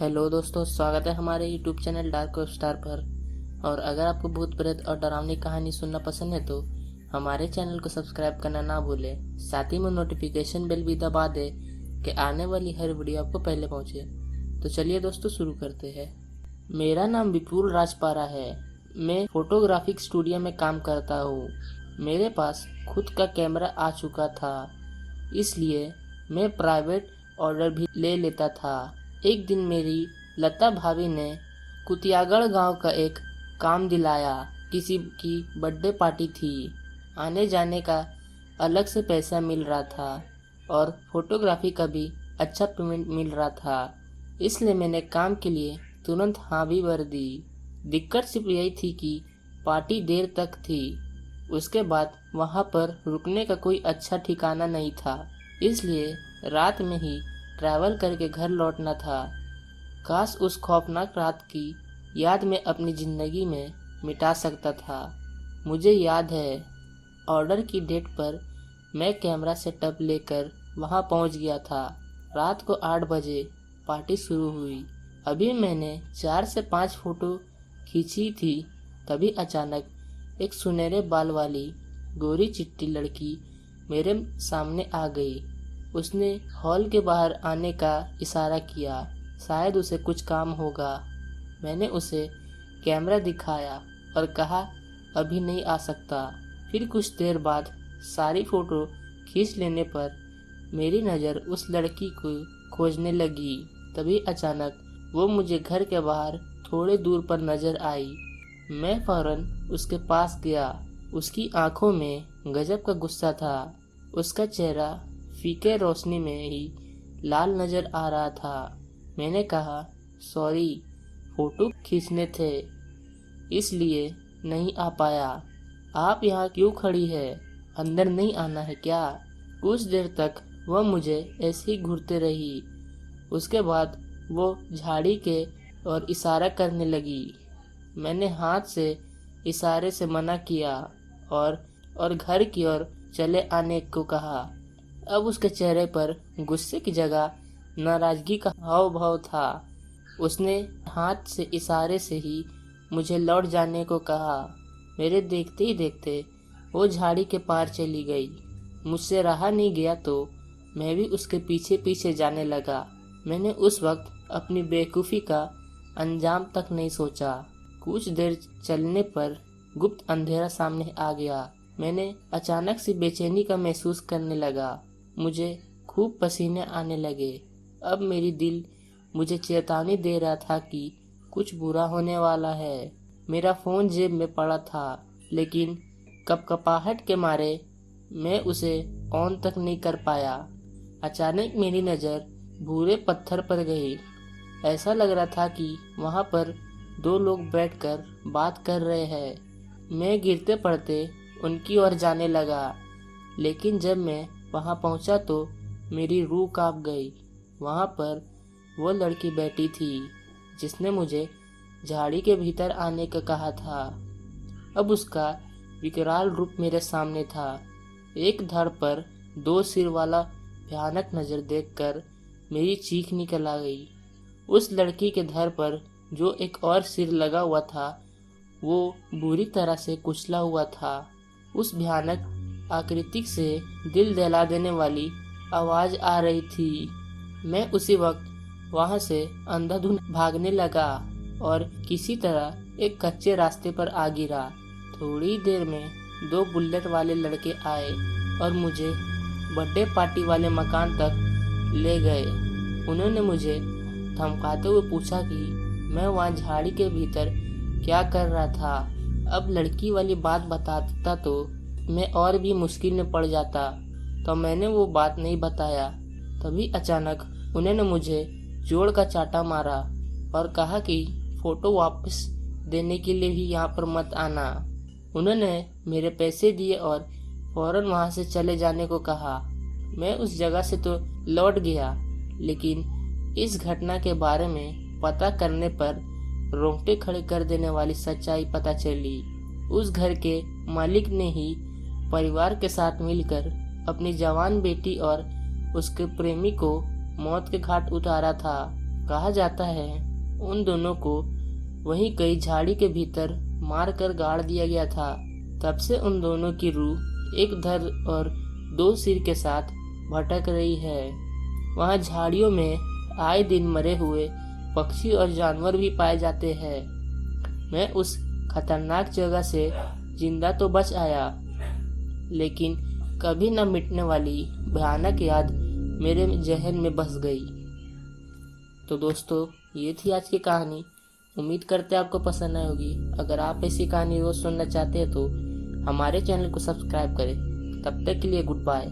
Hello दोस्तों, स्वागत है हमारे YouTube channel dark web star पर। और अगर आपको भूत प्रेत और डरावनी कहानी सुनना पसंद है तो हमारे चैनल को सब्सक्राइब करना ना भूलें। साथ ही में नोटिफिकेशन बेल भी दबा दें कि आने वाली हर वीडियो आपको पहले पहुंचे। तो चलिए दोस्तों, शुरू करते हैं। मेरा नाम विपुल राजपारा है। मैं फोटोग्राफिक स्टूडियो में काम करता हूँ। मेरे पास खुद का कैमरा आ चुका था, इसलिए मैं प्राइवेट ऑर्डर भी ले लेता था। एक दिन मेरी लता भाभी ने कुतियागढ़ गांव का एक काम दिलाया। किसी की बर्थडे पार्टी थी। आने जाने का अलग से पैसा मिल रहा था और फोटोग्राफी का भी अच्छा पेमेंट मिल रहा था, इसलिए मैंने काम के लिए तुरंत हाँ भी भर दी। दिक्कत सिर्फ यही थी कि पार्टी देर तक थी। उसके बाद वहाँ पर रुकने का कोई अच्छा ठिकाना नहीं था, इसलिए रात में ही ट्रैवल करके घर लौटना था। काश उस खौफनाक रात की याद मैं अपनी ज़िंदगी में मिटा सकता था। मुझे याद है, ऑर्डर की डेट पर मैं कैमरा सेटअप लेकर वहां पहुंच गया था। रात को 8 बजे पार्टी शुरू हुई। अभी मैंने 4 से 5 फोटो खींची थी, तभी अचानक एक सुनहरे बाल वाली गोरी चिट्टी लड़की मेरे सामने आ गई। उसने हॉल के बाहर आने का इशारा किया, शायद उसे कुछ काम होगा। मैंने उसे कैमरा दिखाया और कहा अभी नहीं आ सकता। फिर कुछ देर बाद सारी फोटो खींच लेने पर मेरी नज़र उस लड़की को खोजने लगी। तभी अचानक वो मुझे घर के बाहर थोड़े दूर पर नज़र आई। मैं फौरन उसके पास गया। उसकी आंखों में गजब का गुस्सा था। उसका चेहरा फीके रोशनी में ही लाल नज़र आ रहा था। मैंने कहा सॉरी, फोटो खींचने थे इसलिए नहीं आ पाया। आप यहाँ क्यों खड़ी है? अंदर नहीं आना है क्या? कुछ देर तक वह मुझे ऐसे ही घूरते रही। उसके बाद वो झाड़ी के और इशारा करने लगी। मैंने हाथ से इशारे से मना किया और घर की ओर चले आने को कहा। अब उसके चेहरे पर गुस्से की जगह नाराजगी का हाव भाव था। उसने हाथ से इशारे से ही मुझे लौट जाने को कहा। मेरे देखते ही देखते वो झाड़ी के पार चली गई। मुझसे रहा नहीं गया तो मैं भी उसके पीछे पीछे जाने लगा। मैंने उस वक्त अपनी बेवकूफ़ी का अंजाम तक नहीं सोचा। कुछ देर चलने पर गुप्त अंधेरा सामने आ गया। मैंने अचानक से बेचैनी का महसूस करने लगा। मुझे खूब पसीने आने लगे। अब मेरी दिल मुझे चेतावनी दे रहा था कि कुछ बुरा होने वाला है। मेरा फ़ोन जेब में पड़ा था, लेकिन कपकपाहट के मारे मैं उसे ऑन तक नहीं कर पाया। अचानक मेरी नज़र भूरे पत्थर पर गई। ऐसा लग रहा था कि वहाँ पर 2 लोग बैठकर बात कर रहे हैं। मैं गिरते पड़ते उनकी ओर जाने लगा, लेकिन जब मैं वहाँ पहुँचा तो मेरी रूह कांप गई। वहाँ पर वो लड़की बैठी थी जिसने मुझे झाड़ी के भीतर आने का कहा था। अब उसका विकराल रूप मेरे सामने था। एक धड़ पर 2 सिर वाला भयानक नज़र देखकर मेरी चीख निकल आ गई। उस लड़की के धड़ पर जो एक और सिर लगा हुआ था, वो बुरी तरह से कुचला हुआ था। उस भयानक आकृति से दिल दहला देने वाली आवाज़ आ रही थी। मैं उसी वक्त वहाँ से अंधाधुंध भागने लगा और किसी तरह एक कच्चे रास्ते पर आ गिरा। थोड़ी देर में 2 बुलेट वाले लड़के आए और मुझे बर्थडे पार्टी वाले मकान तक ले गए। उन्होंने मुझे धमकाते हुए पूछा कि मैं वहाँ झाड़ी के भीतर क्या कर रहा था। अब लड़की वाली बात बता देता तो मैं और भी मुश्किल में पड़ जाता, तो मैंने वो बात नहीं बताया। तभी अचानक उन्होंने मुझे जोड़ का चाटा मारा और कहा कि फ़ोटो वापस देने के लिए भी यहाँ पर मत आना। उन्होंने मेरे पैसे दिए और फ़ौरन वहाँ से चले जाने को कहा। मैं उस जगह से तो लौट गया, लेकिन इस घटना के बारे में पता करने पर रोंगटे खड़े कर देने वाली सच्चाई पता चली। उस घर के मालिक ने ही परिवार के साथ मिलकर अपनी जवान बेटी और उसके प्रेमी को मौत के घाट उतारा था। कहा जाता है उन दोनों को वहीं कई झाड़ी के भीतर मार कर गाड़ दिया गया था। तब से उन दोनों की रूह एक धड़ और दो सिर के साथ भटक रही है। वहाँ झाड़ियों में आए दिन मरे हुए पक्षी और जानवर भी पाए जाते हैं। मैं उस खतरनाक जगह से जिंदा तो बच आया, लेकिन कभी न मिटने वाली भयानक याद मेरे जहन में बस गई। तो दोस्तों, ये थी आज की कहानी। उम्मीद करते हैं आपको पसंद आई होगी। अगर आप ऐसी कहानी रोज सुनना चाहते हैं तो हमारे चैनल को सब्सक्राइब करें। तब तक के लिए गुड बाय।